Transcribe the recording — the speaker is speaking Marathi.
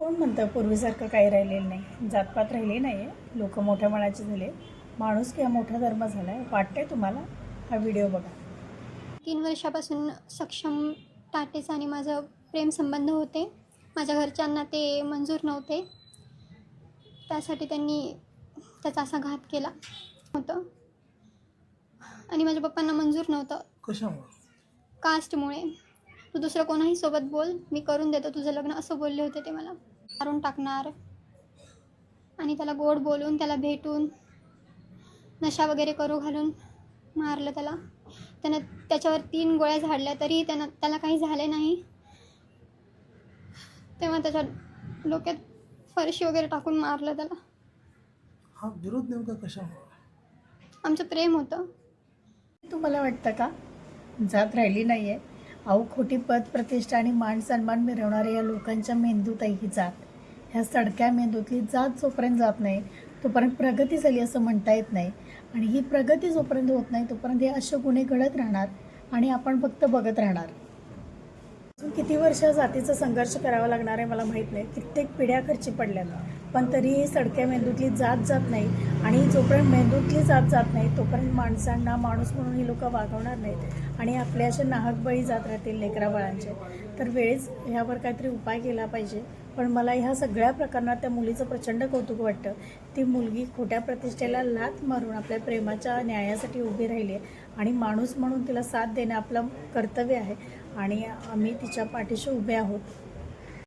कोण म्हणतं पूर्वीसारखं काही राहिलेलं नाही, जातपात राहिली नाही आहे, लोक मोठ्या मनाचे झाले, माणूस किंवा मोठा धर्म झाला आहे. वाटतंय तुम्हाला? हा व्हिडिओ बघा. 3 वर्षापासून सक्षम टाटेचं आणि माझं प्रेमसंबंध होते. माझ्या घरच्यांना ते मंजूर नव्हते. त्यासाठी त्यांनी त्याचा असा घात केला होतं आणि माझ्या पप्पांना मंजूर नव्हतं. कशामुळे? कास्टमुळे. तू दुसरं कोणाही सोबत बोल, मी करून देतो तुझं लग्न, असं बोलले होते ते मला. मारून टाकणार आणि त्याला गोड बोलून, त्याला भेटून, नशा वगैरे करू घालून मारलं त्याला. त्यानं त्याच्यावर 3 गोळ्या झाडल्या तरी त्याला काही झाले नाही. तेव्हा त्याच्या डोक्यात फरशी वगैरे टाकून मारलं त्याला. हा विरोध नेमका कशामुळे? आमचं प्रेम होतं. तुम्हाला वाटतं का जात राहिली नाही आहे? अहो, खोटी पद प्रतिष्ठा आणि मान सन्मान मिरवणाऱ्या या लोकांच्या मेंदूत आहे ही जात. ह्या सडक्या मेंदूतली जात जोपर्यंत जात नाही तोपर्यंत प्रगती झाली असं म्हणता येत नाही. आणि ही प्रगती जोपर्यंत होत नाही तोपर्यंत हे असे गुन्हे घडत राहणार आणि आपण फक्त बघत राहणार. अजून किती वर्ष जातीचा संघर्ष करावा लागणार आहे मला माहीत नाही. कित्येक पिढ्या खर्ची पडल्यात, पण तरीही सडक्या मेंदूतली जात जात नाही. आणि जोपर्यंत मेंदूतली जात जात नाही तोपर्यंत माणसांना माणूस म्हणून ही लोक वागवणार नाहीत आणि आपले असे नाहक बळी जात राहतील लेकरा बाळांचे. तर वेळेस ह्यावर काहीतरी उपाय केला पाहिजे. पण मला ह्या सगळ्या प्रकरणात त्या मुलीचं प्रचंड कौतुक वाटतं. ती मुलगी खोट्या प्रतिष्ठेला लाथ मारून आपल्या प्रेमाच्या न्यायासाठी उभी राहिली आहे आणि माणूस म्हणून तिला साथ देणं आपलं कर्तव्य आहे आणि आम्ही तिच्या पाठीशी उभे आहोत.